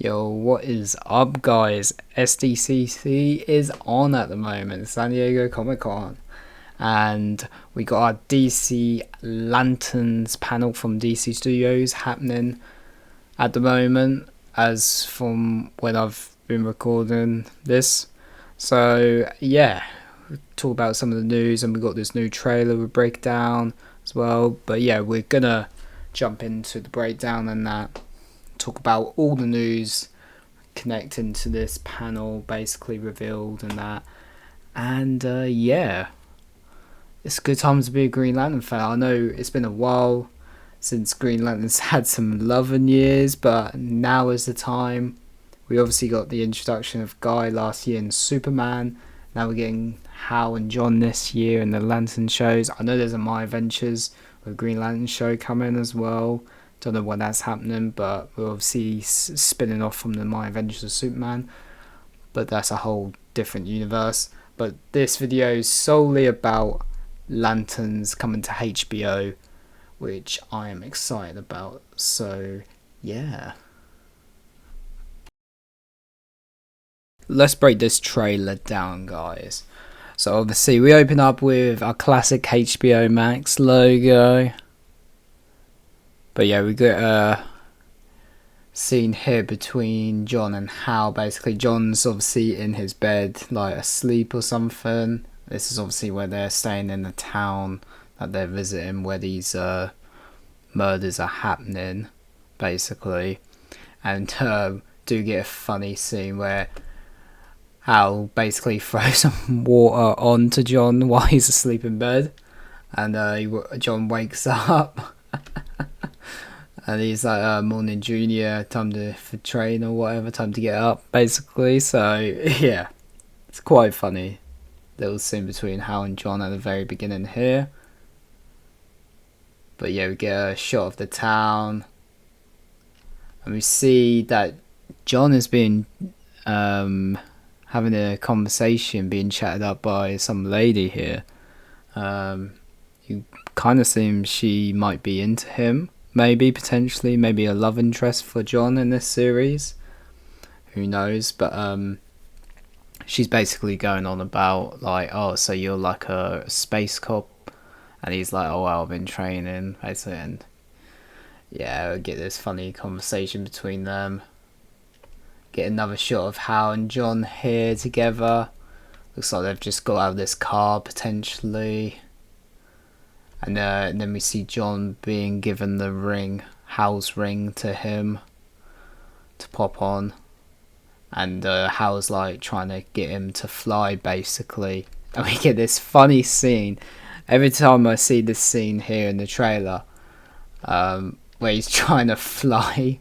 Yo, what is up, guys? SDCC is on at the moment, San Diego Comic Con, and we got our DC Lanterns panel from DC Studios happening at the moment, as from when I've been recording this. So, yeah, talk about some of the news, and we got this new trailer with breakdown as well. But yeah, we're gonna jump into the breakdown and that. Talk about all the news connecting to this panel basically revealed and that, and yeah, it's a good time to be a Green Lantern fan. I know it's been a while since Green Lantern's had some loving years, but now is the time. We obviously got the introduction of Guy last year in Superman. Now we're getting Hal and John this year in the Lantern shows. I know there's a My Adventures with Green Lantern show coming as well. Don't know when that's happening, but we're obviously spinning off from the My Adventures of Superman. But that's a whole different universe. But this video is solely about Lanterns coming to HBO, which I am excited about. So, yeah. Let's break this trailer down, guys. So obviously we open up with our classic HBO Max logo. But yeah, we get a scene here between John and Hal. Basically, John's obviously in his bed, like asleep or something. This is obviously where they're staying in the town that they're visiting, where these murders are happening, basically. And do get a funny scene where Hal basically throws some water onto John while he's asleep in bed, and John wakes up. And he's like, morning junior, time for train or whatever, time to get up, basically. So, yeah, it's quite funny. Little scene between Hal and John at the very beginning here. But yeah, we get a shot of the town. And we see that John is being, having a conversation, being chatted up by some lady here. You kind of seems she might be into him. Maybe, potentially, maybe a love interest for John in this series. Who knows? But she's basically going on about, like, oh, so you're like a space cop? And he's like, oh, well, I've been training, basically. And yeah, we get this funny conversation between them. Get another shot of Hal and John here together. Looks like they've just got out of this car, potentially. And then we see John being given the ring, Hal's ring, to him to pop on. And Hal's like trying to get him to fly, basically. And we get this funny scene. Every time I see this scene here in the trailer, where he's trying to fly,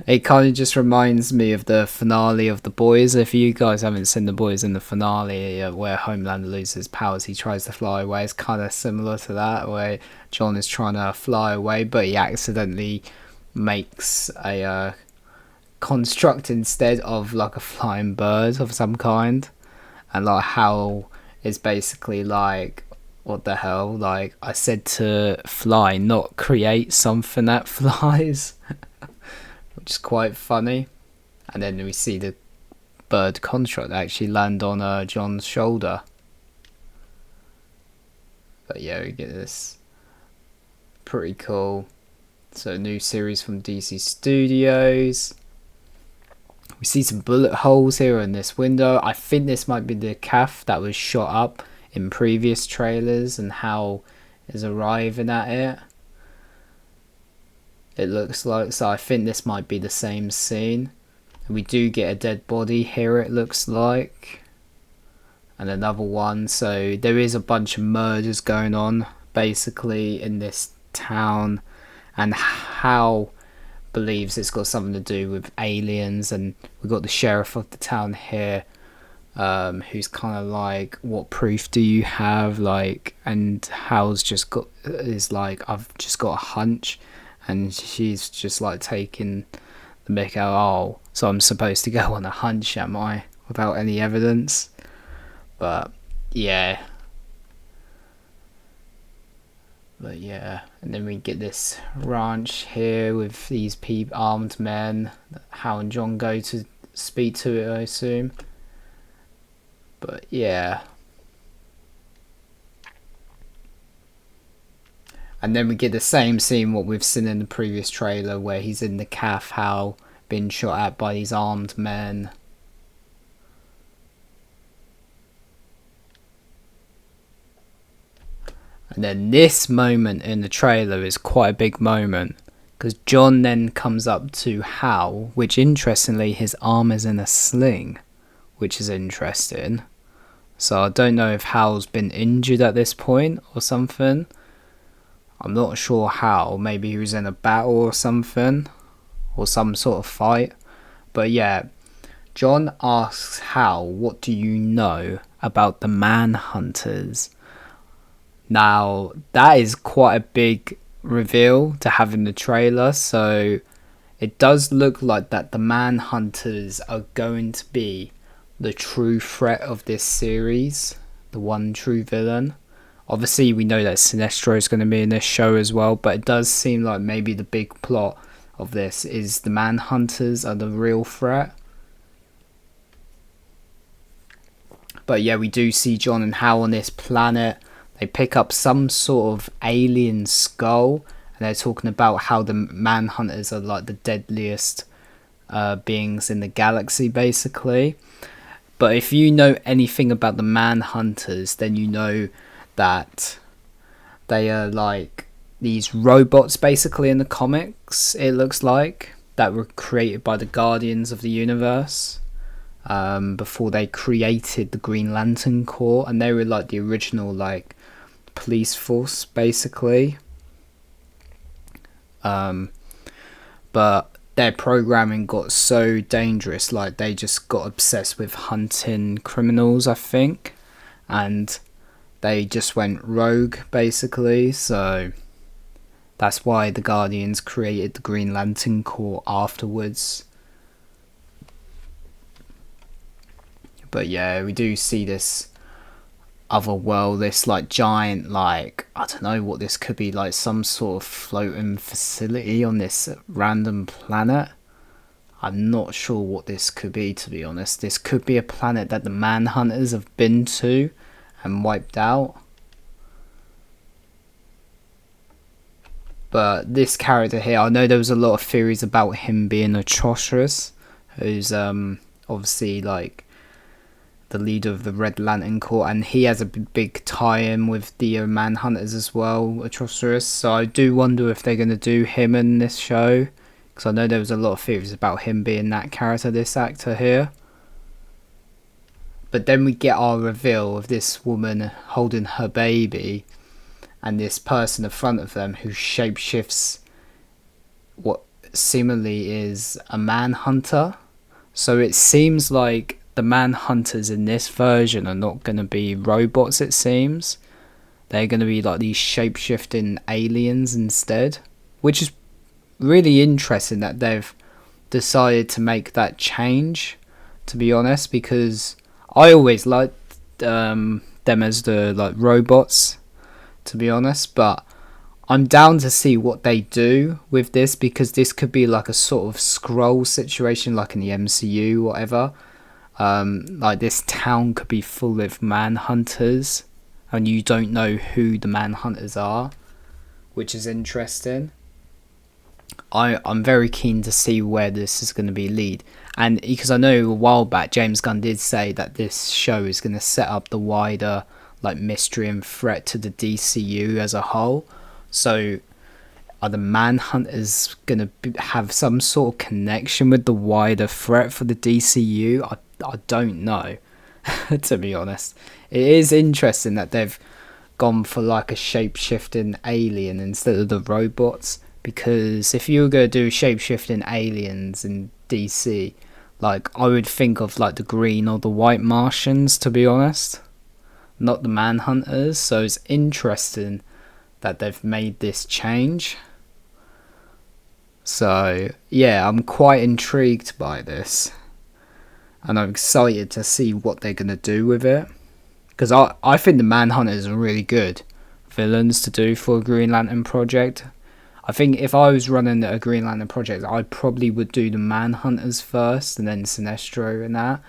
it kind of just reminds me of the finale of The Boys. If you guys haven't seen The Boys, in the finale where Homelander loses powers, he tries to fly away. It's kind of similar to that, where John is trying to fly away, but he accidentally makes a construct instead of like a flying bird of some kind. And like Hal is basically like, what the hell? Like, I said to fly, not create something that flies. Which is quite funny. And then we see the bird construct actually land on John's shoulder. But yeah, we get this. Pretty cool. So, a new series from DC Studios. We see some bullet holes here in this window. I think this might be the calf that was shot up in previous trailers and Hal is arriving at it. It looks like, so I think this might be the same scene. And we do get a dead body here, it looks like. And another one. So there is a bunch of murders going on, basically, in this town. And Hal believes it's got something to do with aliens. And we've got the sheriff of the town here, who's kind of like, what proof do you have? Like, and Hal's just got, is like, I've just got a hunch. And she's just like taking the mick out, oh, so I'm supposed to go on a hunch, am I? Without any evidence. But, yeah. But yeah, and then we get this ranch here with these armed men that Hal and John go to speak to it, I assume. But yeah. And then we get the same scene what we've seen in the previous trailer, where he's in the calf, Hal being shot at by these armed men. And then this moment in the trailer is quite a big moment, because John then comes up to Hal, which interestingly his arm is in a sling, which is interesting. So I don't know if Hal's been injured at this point or something. I'm not sure how. Maybe he was in a battle or something, or some sort of fight. But yeah, John asks Hal, what do you know about the Manhunters? Now, that is quite a big reveal to have in the trailer, so it does look like that the Manhunters are going to be the true threat of this series, the one true villain. Obviously, we know that Sinestro is going to be in this show as well, but it does seem like maybe the big plot of this is the Manhunters are the real threat. But yeah, we do see John and Hal on this planet. They pick up some sort of alien skull, and they're talking about how the Manhunters are like the deadliest beings in the galaxy, basically. But if you know anything about the Manhunters, then you know that they are like these robots, basically, in the comics, it looks like, that were created by the Guardians of the Universe. Before they created the Green Lantern Corps, and they were like the original like police force, basically. But their programming got so dangerous, like they just got obsessed with hunting criminals, I think, and they just went rogue, basically. So that's why the Guardians created the Green Lantern Corps afterwards. But yeah, we do see this other world, this like giant, like, I don't know what this could be, like some sort of floating facility on this random planet. I'm not sure what this could be, to be honest. This could be a planet that the Manhunters have been to and wiped out. But this character here, I know there was a lot of theories about him being Atrocious, who's obviously like the leader of the Red Lantern Corps, and he has a big tie-in with the Manhunters as well, Atrocious. So I do wonder if they're going to do him in this show, because I know there was a lot of theories about him being that character, this actor here. But then we get our reveal of this woman holding her baby, and this person in front of them who shapeshifts what seemingly is a Manhunter. So it seems like the Manhunters in this version are not going to be robots, it seems. They're going to be like these shape-shifting aliens instead, which is really interesting that they've decided to make that change, to be honest, because I always liked them as the like robots, to be honest, but I'm down to see what they do with this, because this could be like a sort of scroll situation, like in the MCU, whatever. Like this town could be full of Manhunters, and you don't know who the Manhunters are, which is interesting. I'm very keen to see where this is going to be lead, and because I know a while back James Gunn did say that this show is going to set up the wider like mystery and threat to the DCU as a whole. So are the Manhunters going to have some sort of connection with the wider threat for the DCU? I don't know, to be honest. It is interesting that they've gone for like a shape-shifting alien instead of the robots, because if you were going to do shape-shifting aliens in DC, like I would think of like the green or the white Martians, to be honest, not the Manhunters. So it's interesting that they've made this change. So yeah, I'm quite intrigued by this, and I'm excited to see what they're going to do with it, because I think the Manhunters are really good villains to do for a Green Lantern project. I think if I was running a Green Lantern project, I probably would do the Manhunters first and then Sinestro and that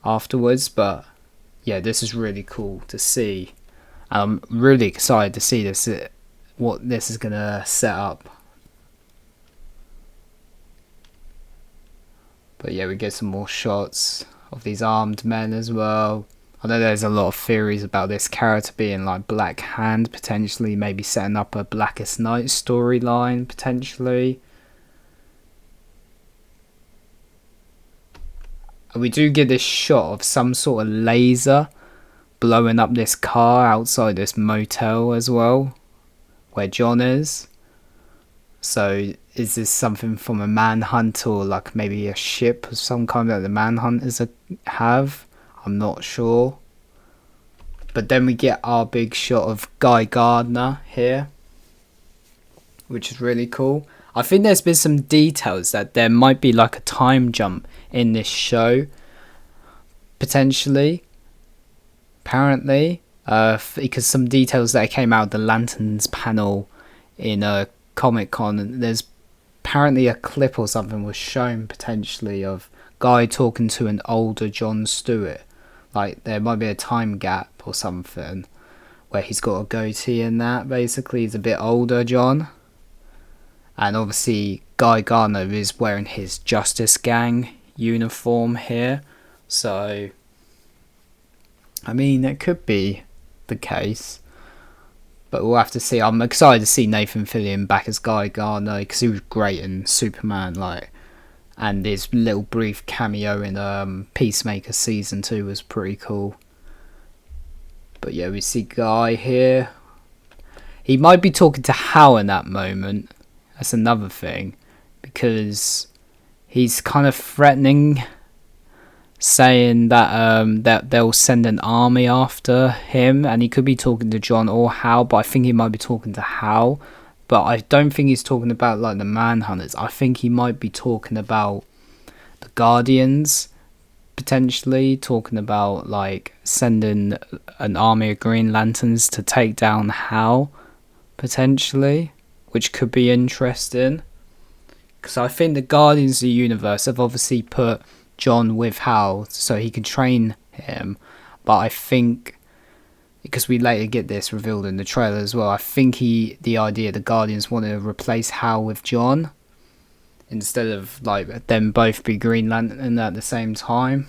afterwards. But yeah, this is really cool to see. I'm really excited to see this, what this is gonna set up. But yeah, we get some more shots of these armed men as well. I know there's a lot of theories about this character being like Black Hand, potentially maybe setting up a Blackest Night storyline, potentially. And we do get this shot of some sort of laser blowing up this car outside this motel as well, where John is. So is this something from a manhunt, or like maybe a ship of some kind that the manhunters have? I'm not sure. But then we get our big shot of Guy Gardner here, which is really cool. I think there's been some details that there might be like a time jump in this show, potentially, apparently, because some details that came out of the Lanterns panel in Comic-Con, there's apparently a clip or something was shown potentially of Guy talking to an older John Stewart. Like there might be a time gap or something where he's got a goatee in that. Basically, he's a bit older John. And obviously Guy Gardner is wearing his Justice Gang uniform here. So, I mean, it could be the case. But we'll have to see. I'm excited to see Nathan Fillion back as Guy Gardner, because he was great in Superman, like, and his little brief cameo in Peacemaker Season 2 was pretty cool. But yeah, we see Guy here. He might be talking to Hal in that moment. That's another thing, because he's kind of threatening, saying that that they'll send an army after him, and he could be talking to John or Hal, but I think he might be talking to Hal. But I don't think he's talking about like the Manhunters. I think he might be talking about the Guardians, potentially talking about like sending an army of Green Lanterns to take down Hal, potentially, which could be interesting. Because I think the Guardians of the Universe have obviously put John with Hal so he can train him, but I think, because we later get this revealed in the trailer as well, I think the idea the Guardians want to replace Hal with John instead of like them both be Green Lantern at the same time,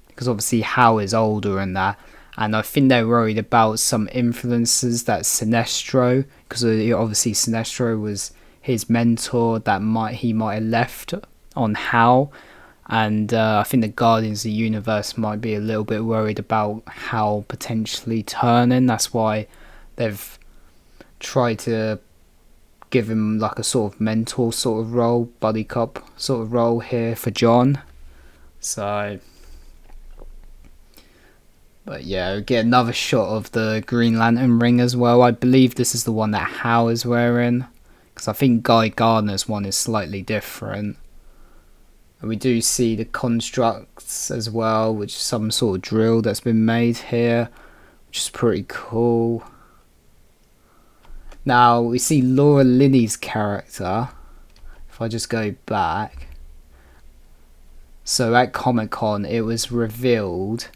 because obviously Hal is older and that, and I think they're worried about some influences that Sinestro, because obviously Sinestro was his mentor, that he might have left on Hal. And I think the Guardians of the Universe might be a little bit worried about Hal potentially turning. That's why they've tried to give him like a sort of mentor sort of role, buddy cop sort of role here for John. So, but yeah, we get another shot of the Green Lantern ring as well. I believe this is the one that Hal is wearing, because I think Guy Gardner's one is slightly different. And we do see the constructs as well, which is some sort of drill that's been made here, which is pretty cool. Now we see Laura Linney's character. If I just go back, so at Comic-Con it was revealed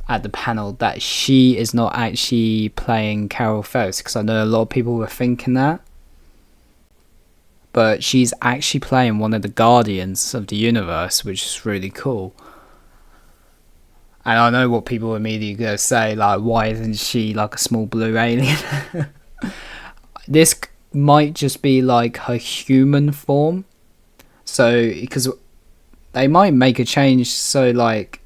at the panel that she is not actually playing Carol Ferris, because I know a lot of people were thinking that. But she's actually playing one of the Guardians of the Universe, which is really cool. And I know what people are immediately going to say, like, why isn't she like a small blue alien? This might just be like her human form. So, because they might make a change, so like,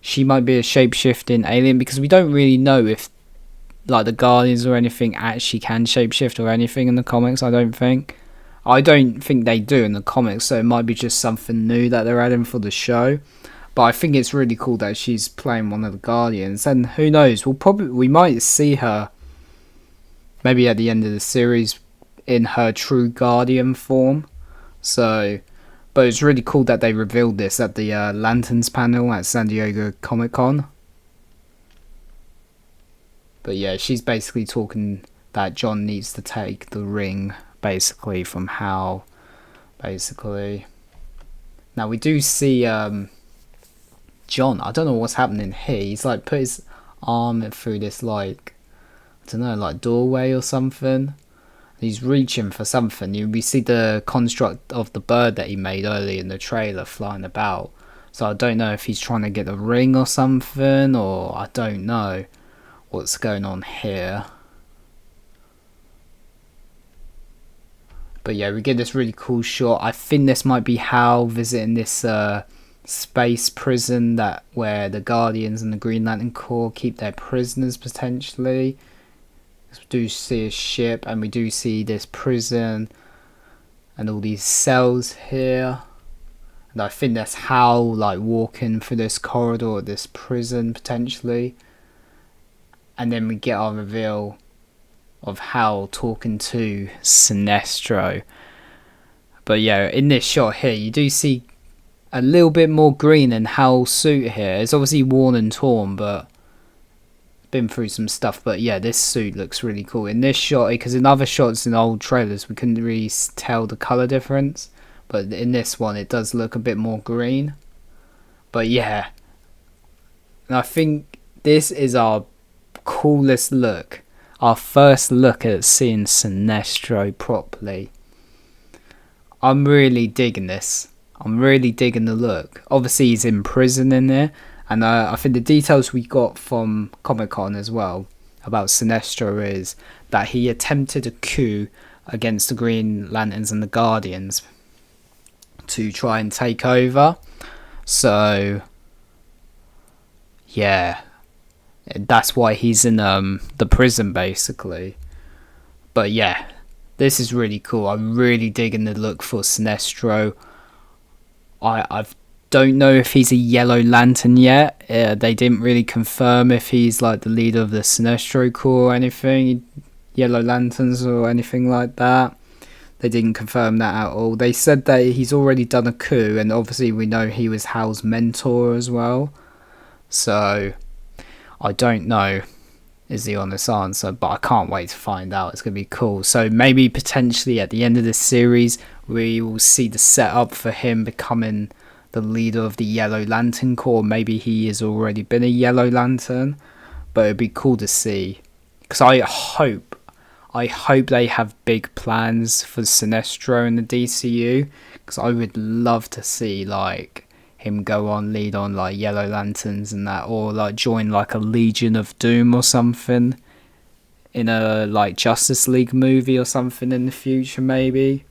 she might be a shape-shifting alien, because we don't really know if like the Guardians or anything actually can shapeshift or anything in the comics, I don't think they do in the comics, so it might be just something new that they're adding for the show. But I think it's really cool that she's playing one of the Guardians, and who knows, we might see her maybe at the end of the series in her true Guardian form. So, but it's really cool that they revealed this at the Lanterns panel at San Diego Comic-Con. But yeah, she's basically talking that John needs to take the ring, basically, from Hal, basically. Now we do see John. I don't know what's happening here. He's like put his arm through this, like, I don't know, like doorway or something. He's reaching for something. We see the construct of the bird that he made earlier in the trailer flying about. So I don't know if he's trying to get a ring or something, or I don't know what's going on here. But yeah, we get this really cool shot. I think this might be Hal visiting this space prison where the Guardians and the Green Lantern Corps keep their prisoners, potentially. We do see a ship, and we do see this prison and all these cells here. And I think that's Hal, like, walking through this corridor of this prison, potentially. And then we get our reveal of Hal talking to Sinestro. But yeah, in this shot here, you do see a little bit more green in Hal's suit here. It's obviously worn and torn, but been through some stuff. But yeah, this suit looks really cool in this shot, because in other shots in old trailers we couldn't really tell the color difference, but in this one it does look a bit more green. But yeah, and I think this is our coolest look, our first look at seeing Sinestro properly. I'm really digging this. I'm really digging the look. Obviously he's in prison in there, and I think the details we got from Comic-Con as well about Sinestro is that he attempted a coup against the Green Lanterns and the Guardians to try and take over. So yeah, that's why he's in the prison, basically. But yeah, this is really cool. I'm really digging the look for Sinestro. I don't know if he's a Yellow Lantern yet. They didn't really confirm if he's like the leader of the Sinestro Corps or anything, Yellow Lanterns or anything like that. They didn't confirm that at all. They said that he's already done a coup, and obviously we know he was Hal's mentor as well. So I don't know is the honest answer, but I can't wait to find out. It's going to be cool. So maybe potentially at the end of this series we will see the setup for him becoming the leader of the Yellow Lantern Corps. Maybe he has already been a Yellow Lantern, but it'd be cool to see, because I hope they have big plans for Sinestro in the DCU, because I would love to see like him go on, lead on like Yellow Lanterns and that, or like join like a Legion of Doom or something in a like Justice League movie or something in the future. Maybe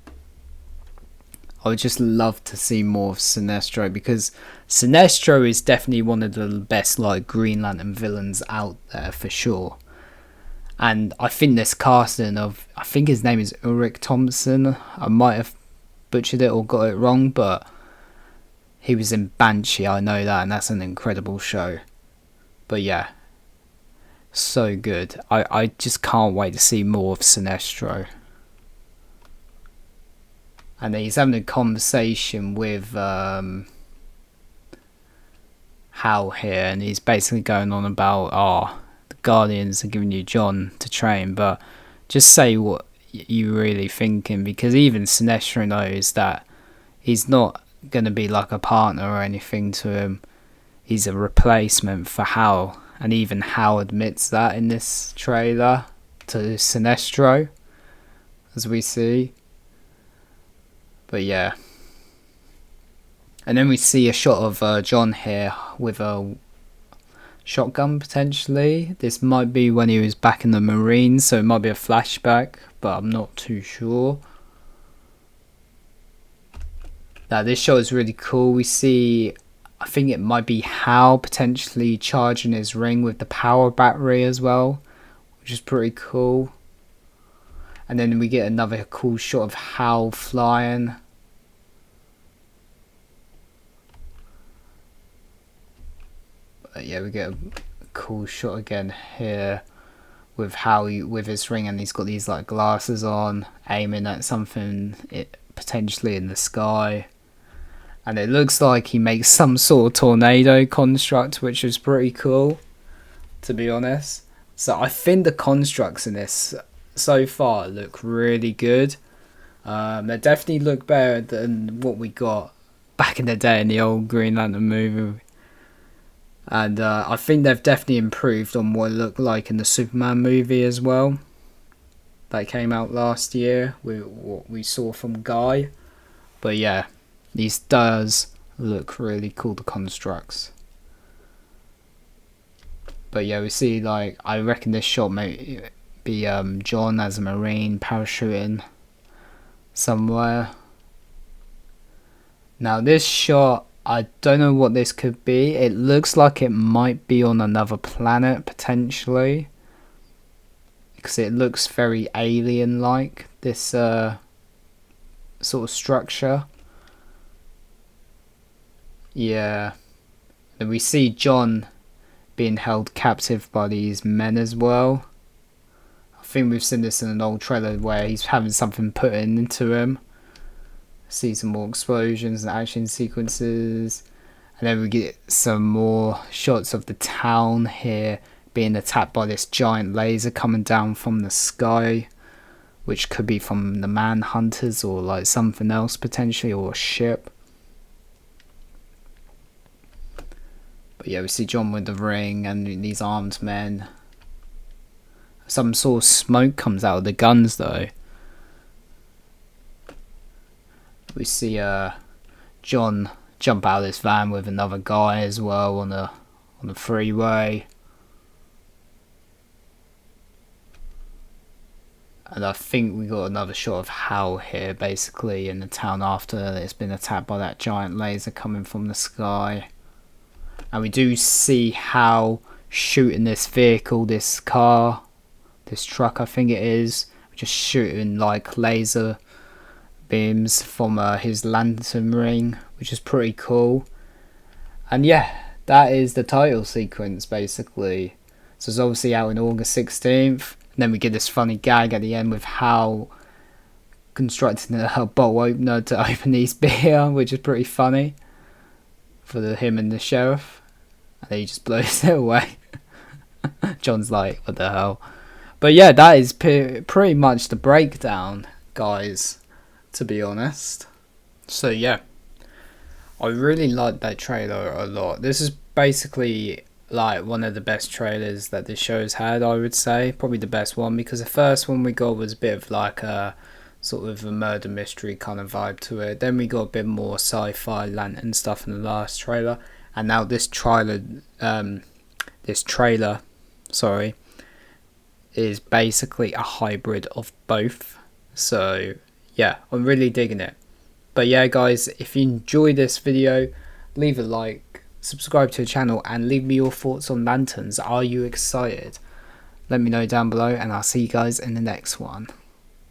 I would just love to see more of Sinestro, because Sinestro is definitely one of the best like Green Lantern villains out there for sure. And I think this casting of, I think his name is Ulrich Thompson, I might have butchered it or got it wrong, but he was in Banshee, I know that, and that's an incredible show. But yeah, so good. I just can't wait to see more of Sinestro. And he's having a conversation with Hal here, and he's basically going on about, the Guardians are giving you John to train, but just say what you're really thinking, because even Sinestro knows that he's not going to be like a partner or anything to him. He's a replacement for Hal, and even Hal admits that in this trailer to Sinestro, as we see. But yeah, and then we see a shot of John here with a shotgun potentially. This might be when he was back in the Marines, so it might be a flashback, but I'm not too sure. Now this shot is really cool. We see, I think it might be Hal potentially charging his ring with the power battery as well, which is pretty cool. And then we get another cool shot of Hal flying. But yeah, we get a cool shot again here with Hal with his ring, and he's got these like glasses on, aiming at something potentially in the sky. And it looks like he makes some sort of tornado construct, which is pretty cool, to be honest. So I think the constructs in this so far look really good. They definitely look better than what we got back in the day in the old Green Lantern movie. And I think they've definitely improved on what it looked like in the Superman movie as well. That came out last year with what we saw from Guy. But yeah, these does look really cool, the constructs. But yeah, we see, like, I reckon this shot may be John as a Marine parachuting somewhere. Now this shot, I don't know what this could be. It looks like it might be on another planet potentially, because it looks very alien-like, this sort of structure. Yeah. Then we see John being held captive by these men as well. I think we've seen this in an old trailer where he's having something put into him. See some more explosions and action sequences, and then we get some more shots of the town here being attacked by this giant laser coming down from the sky, which could be from the Manhunters or like something else potentially, or a ship. But yeah, we see John with the ring and these armed men. Some sort of smoke comes out of the guns though. We see John jump out of this van with another guy as well on the freeway. And I think we got another shot of Hal here basically in the town after it's been attacked by that giant laser coming from the sky. And we do see Hal shooting this vehicle, this car, this truck I think it is, just shooting like laser beams from his lantern ring, which is pretty cool. And yeah, that is the title sequence basically. So it's obviously out on August 16th, and then we get this funny gag at the end with Hal constructing a bottle opener to open these beer, which is pretty funny for him and the sheriff, and then he just blows it away. John's like, what the hell? But yeah, that is pretty much the breakdown, guys, to be honest. So yeah, I really liked that trailer a lot. This is basically like one of the best trailers that this show's had, I would say. Probably the best one, because the first one we got was a bit of like a sort of a murder mystery kind of vibe to it. Then we got a bit more sci-fi lantern stuff in the last trailer, and now this trailer is basically a hybrid of both. So yeah, I'm really digging it. But yeah guys, if you enjoyed this video, leave a like, subscribe to the channel, and leave me your thoughts on lanterns. Are you excited? Let me know down below, and I'll see you guys in the next one.